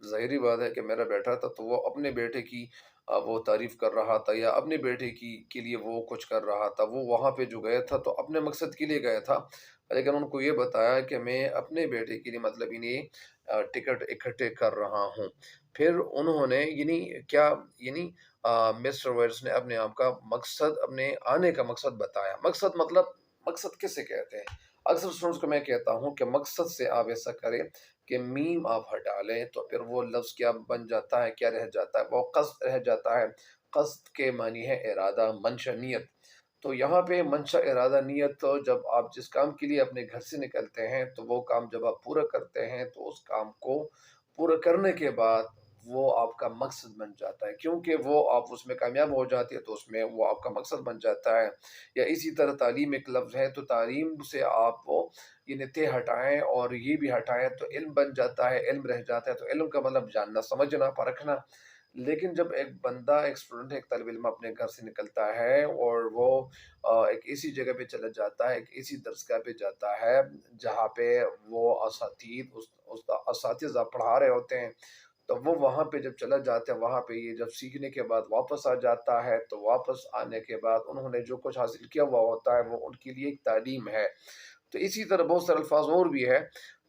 ظاہری بات ہے کہ میرا بیٹا تھا تو وہ اپنے بیٹے کی وہ تعریف کر رہا تھا، یا اپنے بیٹے کی کے لیے وہ کچھ کر رہا تھا۔ وہ وہاں پہ جو گیا تھا تو اپنے مقصد کے لیے گیا تھا، لیکن ان کو یہ بتایا کہ میں اپنے بیٹے کے لیے مطلب ٹکٹ اکٹھے کر رہا ہوں۔ پھر انہوں نے کیا یعنی مسٹر ویلس نے اپنے آپ کا مقصد، اپنے آنے کا مقصد بتایا۔ مقصد مطلب مقصد کسے کہتے ہیں؟ اکثر اسٹوڈنٹس کو میں کہتا ہوں کہ مقصد سے آپ ایسا کریں کہ میم آپ ہٹا لیں، تو پھر وہ لفظ کیا بن جاتا ہے، کیا رہ جاتا ہے؟ وہ قصد رہ جاتا ہے۔ قصد کے معنی ہے ارادہ، منشا، نیت۔ تو یہاں پہ منشا، ارادہ، نیت، تو جب آپ جس کام کے لیے اپنے گھر سے نکلتے ہیں تو وہ کام جب آپ پورا کرتے ہیں تو اس کام کو پورا کرنے کے بعد وہ آپ کا مقصد بن جاتا ہے، کیونکہ وہ آپ اس میں کامیاب ہو جاتے ہیں تو اس میں وہ آپ کا مقصد بن جاتا ہے۔ یا اسی طرح تعلیم ایک لفظ ہے، تو تعلیم سے آپ وہ تے ہٹائیں اور یہ بھی ہٹائیں تو علم بن جاتا ہے، علم رہ جاتا ہے۔ تو علم کا مطلب جاننا، سمجھنا، پرکھنا۔ لیکن جب ایک بندہ، ایک اسٹوڈنٹ، ایک طالب علم اپنے گھر سے نکلتا ہے اور وہ ایک ایسی جگہ پہ چلا جاتا ہے، ایک ایسی درسگاہ پہ جاتا ہے جہاں پہ وہ اساتذہ پڑھا رہے ہوتے ہیں، تو وہ وہاں پہ جب چلا جاتا ہے، وہاں پہ یہ جب سیکھنے کے بعد واپس آ جاتا ہے، تو واپس آنے کے بعد انہوں نے جو کچھ حاصل کیا ہوا ہوتا ہے وہ ان کے لیے ایک تعلیم ہے۔ تو اسی طرح بہت سارے الفاظ اور بھی ہے۔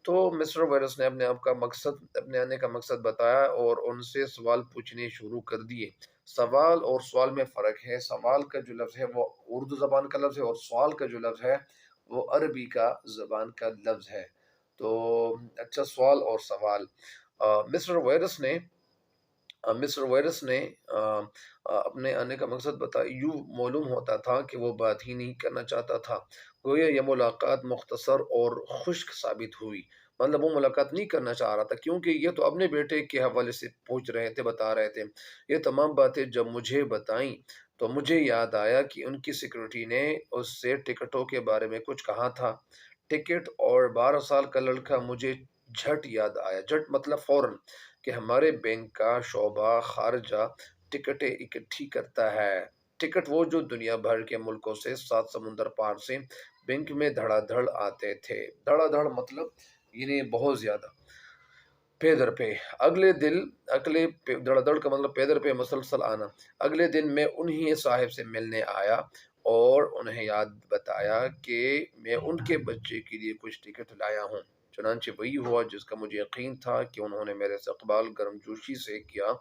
تو مسٹر وائرس نے اپنے آپ کا مقصد، اپنے آنے کا مقصد بتایا اور ان سے سوال پوچھنے شروع کر دیے۔ سوال اور سوال میں فرق ہے۔ سوال کا جو لفظ ہے وہ اردو زبان کا لفظ ہے، اور سوال کا جو لفظ ہے وہ عربی کا زبان کا لفظ ہے۔ تو اچھا، سوال اور سوال۔ مسٹر وائرس نے اپنے آنے کا مقصد بتایا۔ یوں معلوم ہوتا تھا کہ وہ بات ہی نہیں کرنا چاہتا تھا۔ گویا یہ ملاقات مختصر اور خشک ثابت ہوئی۔ مطلب وہ ملاقات نہیں کرنا چاہ رہا تھا، کیونکہ یہ تو اپنے بیٹے کے حوالے سے پوچھ رہے تھے، بتا رہے تھے۔ یہ تمام باتیں جب مجھے بتائیں تو مجھے یاد آیا کہ ان کی سیکورٹی نے اس سے ٹکٹوں کے بارے میں کچھ کہا تھا۔ ٹکٹ اور 12 سال کا لڑکا، مجھے جھٹ یاد آیا۔ جھٹ مطلب فوراً، کہ ہمارے بینک کا شعبہ خارجہ ٹکٹیں اکٹھی کرتا ہے۔ ٹکٹ وہ جو دنیا بھر کے ملکوں سے 7 سمندر پار سے بینک میں دھڑا دھڑ آتے تھے۔ دھڑا دھڑ مطلب بہت زیادہ، پے در پہ، دھڑا دھڑ کا مطلب پے در پہ مسلسل آنا۔ اگلے دن میں انہی صاحب سے ملنے آیا اور انہیں یاد بتایا کہ میں ان کے بچے کے لیے کچھ ٹکٹ لایا ہوں۔ چنانچہ وہی ہوا جس کا مجھے یقین تھا کہ انہوں نے میرے استقبال گرم جوشی سے کیا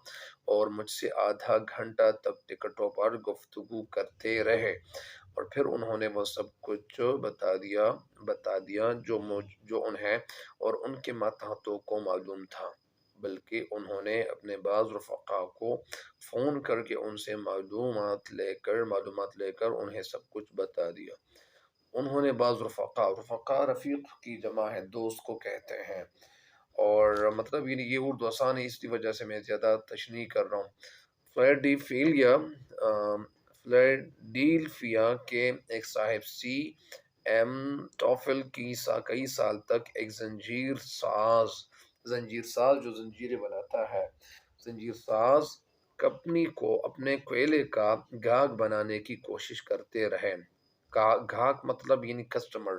اور مجھ سے آدھا گھنٹہ تک ٹکٹوں پر گفتگو کرتے رہے، اور پھر انہوں نے وہ سب کچھ بتا دیا جو انہیں اور ان کے ماتحتوں کو معلوم تھا، بلکہ انہوں نے اپنے بعض رفقا کو فون کر کے ان سے معلومات لے کر انہیں سب کچھ بتا دیا۔ انہوں نے بعض رفقا رفیق کی جمع ہے، دوست کو کہتے ہیں، اور مطلب یہ اردو آسان ہے، اس کی وجہ سے میں زیادہ تشریح کر رہا ہوں۔ فلیڈیلفیا کے ایک صاحب سی ایم ٹافل کی کئی سال تک ایک زنجیر ساز جو زنجیریں بناتا ہے، زنجیر ساز کمپنی کو اپنے کوئلے کا گاہک بنانے کی کوشش کرتے رہے۔ گاہک مطلب کسٹمر،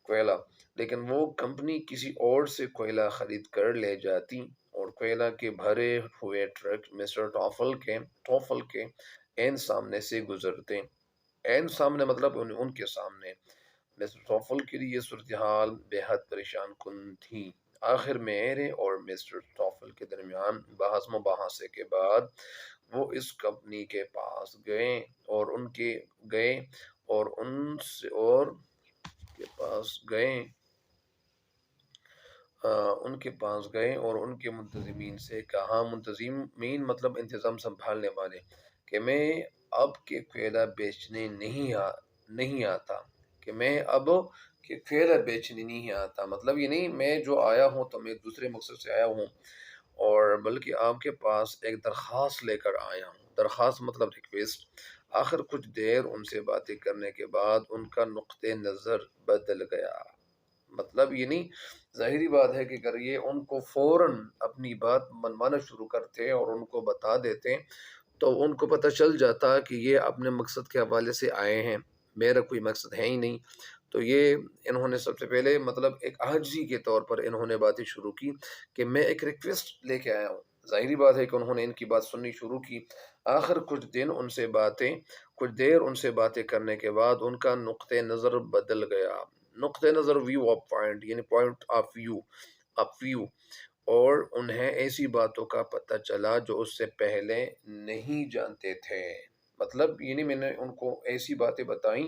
کوئلہ، لیکن وہ کمپنی کسی اور سے کوئلہ خرید کر لے جاتی اور کوئلہ کے بھرے ہوئے ٹرک مسٹر ٹافل کے عین سامنے سے گزرتے۔ عین سامنے مطلب ان کے سامنے۔ مسٹر ٹافل کے لیے یہ صورتحال بے حد پریشان کن تھی۔ آخر میرے اور مسٹر ٹافل کے درمیان بحث مباحثے کے بعد وہ اس کمپنی کے پاس گئے اور ان کے منتظمین سے کہا، منتظمین مطلب انتظام سنبھالنے والے، کہ میں اب کے کوئلہ بیچنے نہیں آتا، مطلب یہ نہیں میں جو آیا ہوں تو میں دوسرے مقصد سے آیا ہوں، اور بلکہ آپ کے پاس ایک درخواست لے کر آیا ہوں۔ درخواست مطلب ریکویسٹ۔ آخر کچھ دیر ان سے باتیں کرنے کے بعد ان کا نقطہ نظر بدل گیا۔ مطلب ظاہری بات ہے کہ اگر یہ ان کو فوراً اپنی بات منوانا شروع کرتے اور ان کو بتا دیتے تو ان کو پتہ چل جاتا کہ یہ اپنے مقصد کے حوالے سے آئے ہیں، میرا کوئی مقصد ہے ہی نہیں۔ تو یہ انہوں نے سب سے پہلے مطلب ایک عاجزی کے طور پر انہوں نے باتیں شروع کی کہ میں ایک ریکویسٹ لے کے آیا ہوں۔ ظاہری بات ہے کہ انہوں نے ان کی بات سننی شروع کی۔ آخر کچھ دیر ان سے باتیں کرنے کے بعد ان کا نقطۂ نظر بدل گیا۔ نقطۂ نظر ویو آف پوائنٹ، یعنی پوائنٹ آف ویو، اور انہیں ایسی باتوں کا پتہ چلا جو اس سے پہلے نہیں جانتے تھے۔ مطلب یعنی میں نے ان کو ایسی باتیں بتائیں۔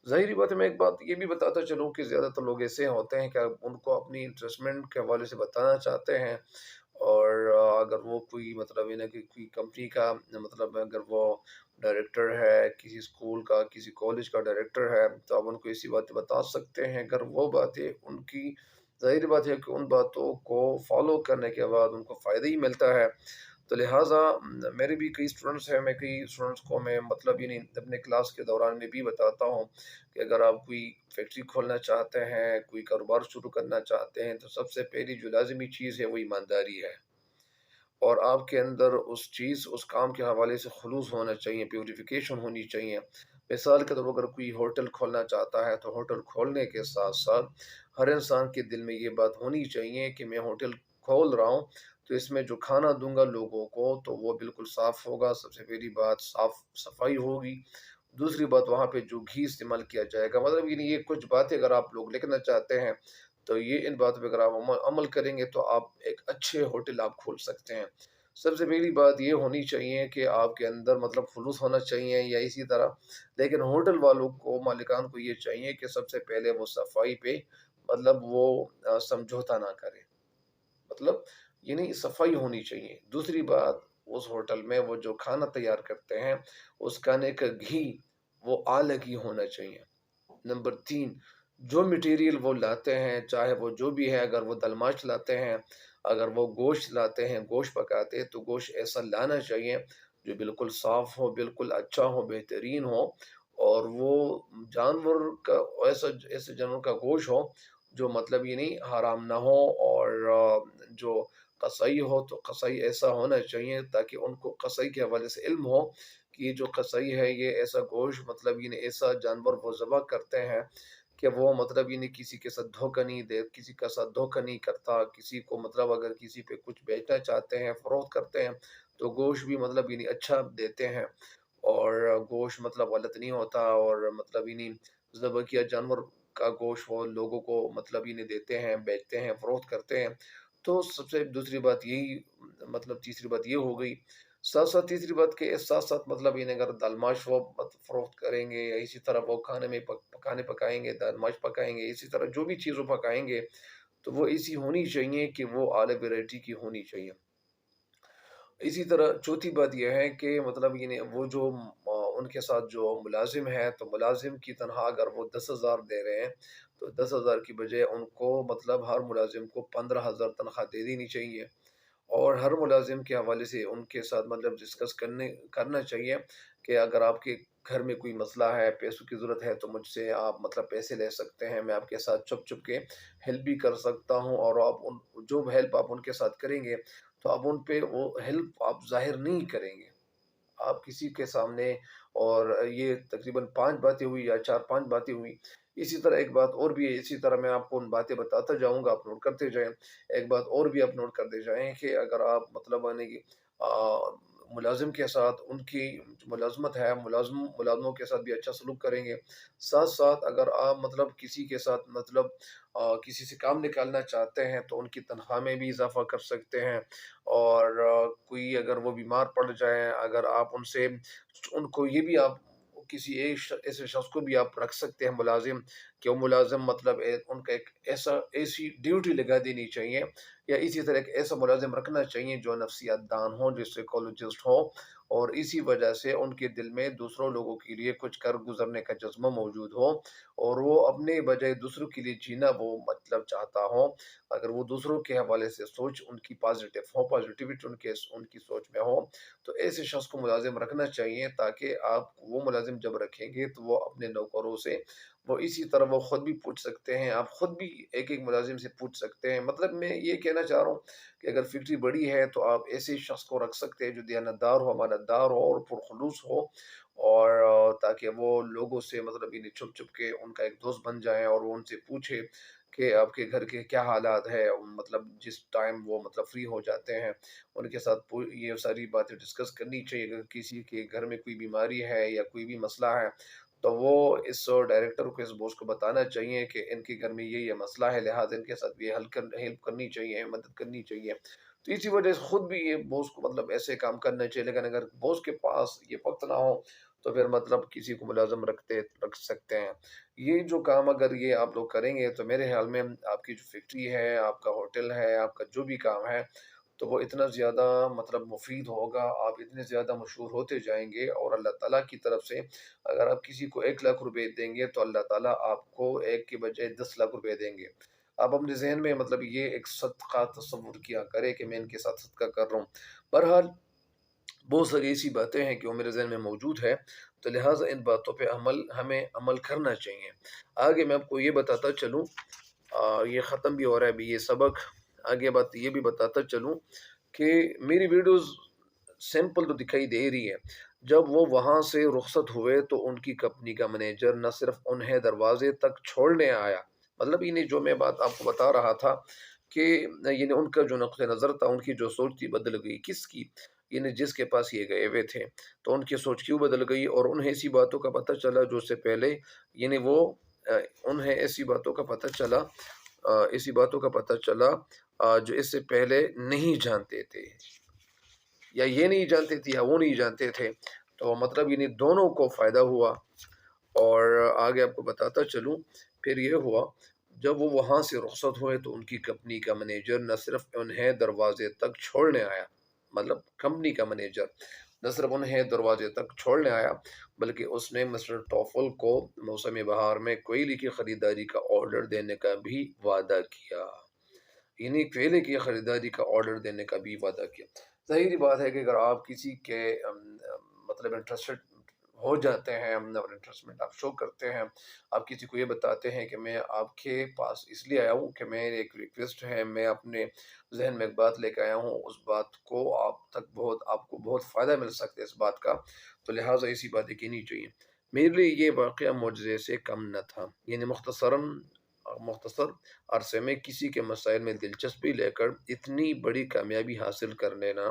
ظاہری بات ہے، میں ایک بات یہ بھی بتاتا چلوں کہ زیادہ تر لوگ ایسے ہوتے ہیں کہ ان کو اپنی انویسٹمنٹ کے حوالے سے بتانا چاہتے ہیں، اور اگر وہ کوئی مطلب یہ نا کہ کوئی کمپنی کا مطلب اگر وہ ڈائریکٹر ہے، کسی اسکول کا کسی کالج کا ڈائریکٹر ہے، تو آپ ان کو ایسی باتیں بتا سکتے ہیں اگر وہ باتیں ان کی، ظاہر بات ہے کہ ان باتوں کو فالو کرنے کے بعد ان کو فائدہ ہی ملتا ہے۔ تو لہٰذا میرے بھی کئی اسٹوڈنٹس ہیں، میں کئی اسٹوڈنٹس کو میں مطلب یعنی اپنے کلاس کے دوران میں بھی بتاتا ہوں کہ اگر آپ کوئی فیکٹری کھولنا چاہتے ہیں، کوئی کاروبار شروع کرنا چاہتے ہیں، تو سب سے پہلی جو لازمی چیز ہے وہ ایمانداری ہے، اور آپ کے اندر اس کام کے حوالے سے خلوص ہونا چاہیے، پیوریفیکیشن ہونی چاہیے۔ مثال کے طور پر اگر کوئی ہوٹل کھولنا چاہتا ہے تو ہوٹل کھولنے کے ساتھ ساتھ ہر انسان کے دل میں یہ بات ہونی چاہیے کہ میں ہوٹل کھول رہا ہوں تو اس میں جو کھانا دوں گا لوگوں کو تو وہ بالکل صاف ہوگا۔ سب سے پہلی بات صفائی ہوگی۔ دوسری بات، وہاں پہ جو گھی استعمال کیا جائے گا، مطلب یہ کچھ باتیں اگر آپ لوگ لکھنا چاہتے ہیں تو یہ ان باتوں پہ اگر آپ عمل کریں گے تو آپ ایک اچھے ہوٹل آپ کھول سکتے ہیں۔ سب سے پہلی بات یہ ہونی چاہیے کہ آپ کے اندر مطلب خلوص ہونا چاہیے، یا اسی طرح لیکن ہوٹل والوں کو، مالکان کو یہ چاہیے کہ سب سے پہلے وہ صفائی پہ مطلب وہ سمجھوتا نہ کرے، مطلب یعنی صفائی ہونی چاہیے۔ دوسری بات، اس ہوٹل میں وہ جو کھانا تیار کرتے ہیں اس کھانے کا گھی وہ الگ ہی ہونا چاہیے۔ نمبر 3، جو مٹیریل وہ لاتے ہیں، چاہے وہ جو بھی ہے، اگر وہ دلماش لاتے ہیں، اگر وہ گوشت لاتے ہیں، گوشت پکاتے ہیں، تو گوشت ایسا لانا چاہیے جو بالکل صاف ہو، بالکل اچھا ہو، بہترین ہو، اور وہ جانور کا ایسے جانور کا گوشت ہو جو مطلب یہ نہیں حرام نہ ہو، اور جو قصائی ہو تو قصائی ایسا ہونا چاہیے تاکہ ان کو قصائی کے حوالے سے علم ہو کہ یہ جو قصائی ہے یہ ایسا گوشت مطلب یہ ایسا جانور وہ ذبح کرتے ہیں کہ وہ مطلب یہ کسی کے ساتھ دھوکہ نہیں دے، کسی کا ساتھ دھوکہ نہیں کرتا، کسی کو مطلب اگر کسی پہ کچھ بیچنا چاہتے ہیں، فروخت کرتے ہیں، تو گوشت بھی مطلب یہ اچھا دیتے ہیں، اور گوشت مطلب غلط نہیں ہوتا، اور مطلب یہ ذبح کیا جانور کا گوشت وہ لوگوں کو مطلب یہ دیتے ہیں، بیچتے ہیں، فروخت کرتے ہیں۔ تو سب سے دوسری بات یہی، مطلب تیسری بات یہ ہو گئی۔ ساتھ ساتھ تیسری بات کہ اس ساتھ ساتھ مطلب اگر دالماش وہ فروخت کریں گے، یا اسی طرح وہ کھانے میں پکانے پکائیں گے، دالماش پکائیں گے، اسی طرح جو بھی چیز وہ پکائیں گے تو وہ ایسی ہونی چاہیے کہ وہ اعلیٰ ویرائٹی کی ہونی چاہیے۔ اسی طرح چوتھی بات یہ ہے کہ مطلب وہ جو ان کے ساتھ جو ملازم ہے، تو ملازم کی تنخواہ اگر وہ 10,000 دے رہے ہیں تو 10,000 کی بجائے ان کو مطلب ہر ملازم کو 15,000 تنخواہ دے دینی چاہیے، اور ہر ملازم کے حوالے سے ان کے ساتھ مطلب ڈسکس کرنا چاہیے کہ اگر آپ کے گھر میں کوئی مسئلہ ہے، پیسوں کی ضرورت ہے، تو مجھ سے آپ مطلب پیسے لے سکتے ہیں، میں آپ کے ساتھ چھپ چھپ کے ہیلپ بھی کر سکتا ہوں، اور جو ہیلپ آپ ان کے ساتھ کریں گے تو اب ان پہ وہ ہیلپ آپ ظاہر نہیں کریں گے آپ کسی کے سامنے۔ اور یہ تقریباً 5 باتیں ہوئی یا 4-5 باتیں ہوئی۔ اسی طرح ایک بات اور بھی ہے، اسی طرح میں آپ کو ان باتیں بتاتا جاؤں گا، آپ نوٹ کرتے جائیں۔ ایک بات اور بھی آپ نوٹ کرتے جائیں کہ اگر آپ مطلب آنے کی ملازم کے ساتھ ان کی جو ملازمت ہے، ملازموں کے ساتھ بھی اچھا سلوک کریں گے۔ ساتھ ساتھ اگر آپ مطلب کسی کے ساتھ مطلب کسی سے کام نکالنا چاہتے ہیں تو ان کی تنخواہ میں بھی اضافہ کر سکتے ہیں، اور کوئی اگر وہ بیمار پڑ جائیں، اگر آپ ان کو یہ بھی آپ کسی ایسے شخص کو بھی آپ رکھ سکتے ہیں ملازم، کہ وہ ملازم مطلب ان کا ایسی ڈیوٹی لگا دینی چاہیے، یا اسی طرح ایک ایسا ملازم رکھنا چاہیے جو نفسیات دان ہو، جو سائیکولوجسٹ ہو، اور اسی وجہ سے ان کے دل میں دوسروں لوگوں کے لیے کچھ کر گزرنے کا جذبہ موجود ہو، اور وہ اپنے بجائے دوسروں کے لیے جینا وہ مطلب چاہتا ہو۔ اگر وہ دوسروں کے حوالے سے سوچ ان کی پازیٹیو ہو، پازیٹیوٹی ان کی سوچ میں ہو، تو ایسے شخص کو ملازم رکھنا چاہیے، تاکہ آپ وہ ملازم جب رکھیں گے تو وہ اپنے نوکروں سے وہ اسی طرح وہ خود بھی پوچھ سکتے ہیں، آپ خود بھی ایک ایک ملازم سے پوچھ سکتے ہیں۔ مطلب میں یہ کہنا چاہ رہا ہوں کہ اگر فیکٹری بڑی ہے تو آپ ایسے شخص کو رکھ سکتے ہیں جو دیانتدار ہو، امانت دار ہو، اور پرخلوص ہو، اور تاکہ وہ لوگوں سے مطلب انہیں چھپ چھپ کے ان کا ایک دوست بن جائیں اور وہ ان سے پوچھے کہ آپ کے گھر کے کیا حالات ہے، مطلب جس ٹائم وہ مطلب فری ہو جاتے ہیں ان کے ساتھ یہ ساری باتیں ڈسکس کرنی چاہیے۔ اگر کسی کے گھر میں کوئی بیماری ہے یا کوئی بھی مسئلہ ہے تو وہ اس ڈائریکٹر کو، اس بوس کو بتانا چاہیے کہ ان کے گھر میں یہ مسئلہ ہے، لہٰذا ان کے ساتھ یہ ہیلپ کرنی چاہیے، مدد کرنی چاہیے۔ تو اسی وجہ سے خود بھی یہ بوس کو مطلب ایسے کام کرنا چاہیے، لیکن اگر بوس کے پاس یہ وقت نہ ہو تو پھر مطلب کسی کو ملازم رکھ سکتے ہیں۔ یہ جو کام اگر یہ آپ لوگ کریں گے تو میرے خیال میں آپ کی جو فیکٹری ہے، آپ کا ہوٹل ہے، آپ کا جو بھی کام ہے تو وہ اتنا زیادہ مطلب مفید ہوگا، آپ اتنے زیادہ مشہور ہوتے جائیں گے، اور اللہ تعالیٰ کی طرف سے اگر آپ کسی کو 1 لاکھ روپے دیں گے تو اللہ تعالیٰ آپ کو ایک کے بجائے 10 لاکھ روپے دیں گے۔ آپ اپنے ذہن میں مطلب یہ ایک صدقہ تصور کیا کرے کہ میں ان کے ساتھ صدقہ کر رہا ہوں۔ بہرحال بہت ساری ایسی باتیں ہیں کہ وہ میرے ذہن میں موجود ہے، تو لہٰذا ان باتوں پہ ہمیں عمل کرنا چاہیے۔ آگے میں آپ کو یہ بتاتا چلوں، یہ ختم بھی ہو رہا ہے ابھی یہ سبق، آگے بات یہ بھی بتاتا چلوں کہ میری ویڈیوز سمپل تو دکھائی دے رہی ہے۔ جب وہ وہاں سے رخصت ہوئے تو ان کی کمپنی کا مینیجر نہ صرف انہیں دروازے تک چھوڑنے آیا، مطلب انہیں جو میں بات آپ کو بتا رہا تھا کہ یعنی ان کا جو نقطۂ نظر تھا، ان کی جو سوچ تھی بدل گئی، کس کی؟ یعنی جس کے پاس یہ گئے ہوئے تھے، تو ان کی سوچ کیوں بدل گئی، اور انہیں ایسی باتوں کا پتہ چلا جو اس سے پہلے یعنی وہ انہیں ایسی باتوں کا پتہ چلا ایسی باتوں کا پتہ چلا جو اس سے پہلے نہیں جانتے تھے، یا یہ نہیں جانتے تھے یا وہ نہیں جانتے تھے، تو مطلب یعنی دونوں کو فائدہ ہوا۔ اور آگے آپ کو بتاتا چلوں، پھر یہ ہوا جب وہ وہاں سے رخصت ہوئے تو ان کی کمپنی کا مینیجر نہ صرف انہیں دروازے تک چھوڑنے آیا، مطلب کمپنی کا مینیجر نہ صرف انہیں دروازے تک چھوڑنے آیا بلکہ اس نے مسٹر ٹوفل کو موسم بہار میں کوئلے کی خریداری کا آرڈر دینے کا بھی وعدہ کیا، یعنی کوئلے کی خریداری کا آرڈر دینے کا بھی وعدہ کیا۔ ظاہری بات ہے کہ اگر آپ کسی کے مطلب انٹرسٹڈ ہو جاتے ہیں اور انٹرسٹمنٹ آپ شو کرتے ہیں، آپ کسی کو یہ بتاتے ہیں کہ میں آپ کے پاس اس لیے آیا ہوں کہ میں ایک ریکویسٹ ہے، میں اپنے ذہن میں ایک بات لے کے آیا ہوں، اس بات کو آپ کو بہت فائدہ مل سکتا ہے اس بات کا، تو لہٰذا ایسی باتیں کہنی چاہیے۔ میرے لیے یہ واقعہ معجزے سے کم نہ تھا، یعنی مختصر عرصے میں کسی کے مسائل میں دلچسپی لے کر اتنی بڑی کامیابی حاصل کر لینا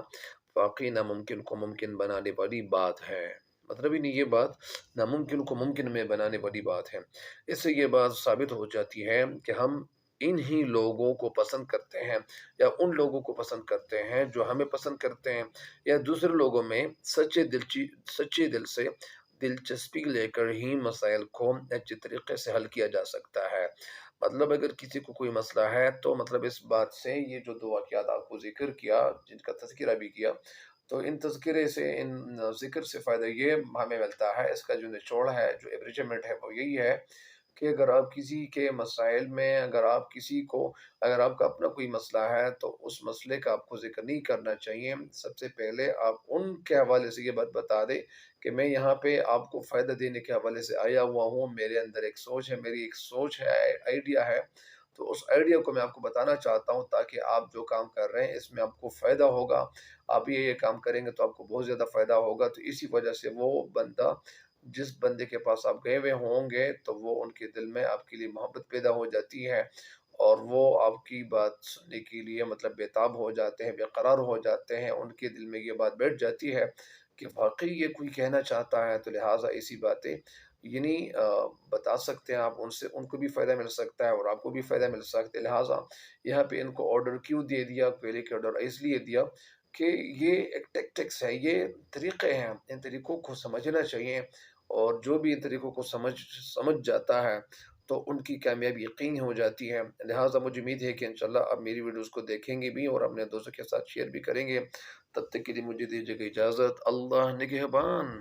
واقعی ناممکن کو ممکن بنانے والی بات ہے۔ مطلب ہی نہیں، یہ بات ناممکن کو ممکن میں بنانے والی بات ہے۔ اس سے یہ بات ثابت ہو جاتی ہے کہ ہم انہی لوگوں کو پسند کرتے ہیں، یا ان لوگوں کو پسند کرتے ہیں جو ہمیں پسند کرتے ہیں، یا دوسرے لوگوں میں سچے دل سے دلچسپی لے کر ہی مسائل کو اچھے طریقے سے حل کیا جا سکتا ہے۔ مطلب اگر کسی کو کوئی مسئلہ ہے تو مطلب اس بات سے یہ جو دو واقعات آپ کو ذکر کیا، جن کا تذکرہ بھی کیا، تو ان تذکرے سے، ان ذکر سے فائدہ یہ ہمیں ملتا ہے، اس کا جو نچوڑ ہے، جو ایبریجمنٹ ہے وہ یہی ہے کہ اگر آپ کسی کے مسائل میں، اگر آپ کا اپنا کوئی مسئلہ ہے تو اس مسئلے کا آپ کو ذکر نہیں کرنا چاہیے، سب سے پہلے آپ ان کے حوالے سے یہ بات بتا دیں کہ میں یہاں پہ آپ کو فائدہ دینے کے حوالے سے آیا ہوا ہوں، میرے اندر ایک سوچ ہے، میری ایک سوچ ہے، آئیڈیا ہے، تو اس آئیڈیا کو میں آپ کو بتانا چاہتا ہوں تاکہ آپ جو کام کر رہے ہیں اس میں آپ کو فائدہ ہوگا، آپ یہ کام کریں گے تو آپ کو بہت زیادہ فائدہ ہوگا۔ تو اسی وجہ سے وہ بندہ، جس بندے کے پاس آپ گئے ہوئے ہوں گے، تو وہ ان کے دل میں آپ کے لیے محبت پیدا ہو جاتی ہے، اور وہ آپ کی بات سننے کے لیے مطلب بےتاب ہو جاتے ہیں، بے قرار ہو جاتے ہیں، ان کے دل میں یہ بات بیٹھ جاتی ہے کہ واقعی یہ کوئی کہنا چاہتا ہے، تو لہٰذا ایسی باتیں یعنی بتا سکتے ہیں آپ، ان سے ان کو بھی فائدہ مل سکتا ہے اور آپ کو بھی فائدہ مل سکتا ہے۔ لہٰذا یہاں پہ ان کو آرڈر کیوں دے دیا، کوئلے کے آرڈر اس لیے دیا کہ یہ ایک ٹیکٹکس ہے، یہ طریقے ہیں، ان طریقوں کو سمجھنا چاہیے، اور جو بھی ان طریقوں کو سمجھ جاتا ہے تو ان کی کامیابی یقینی ہو جاتی ہے۔ لہٰذا مجھے امید ہے کہ انشاءاللہ آپ میری ویڈیوز کو دیکھیں گے بھی اور اپنے دوستوں کے ساتھ شیئر بھی کریں گے۔ تب تک کے لیے مجھے دیجیے گا اجازت، اللہ نگہبان۔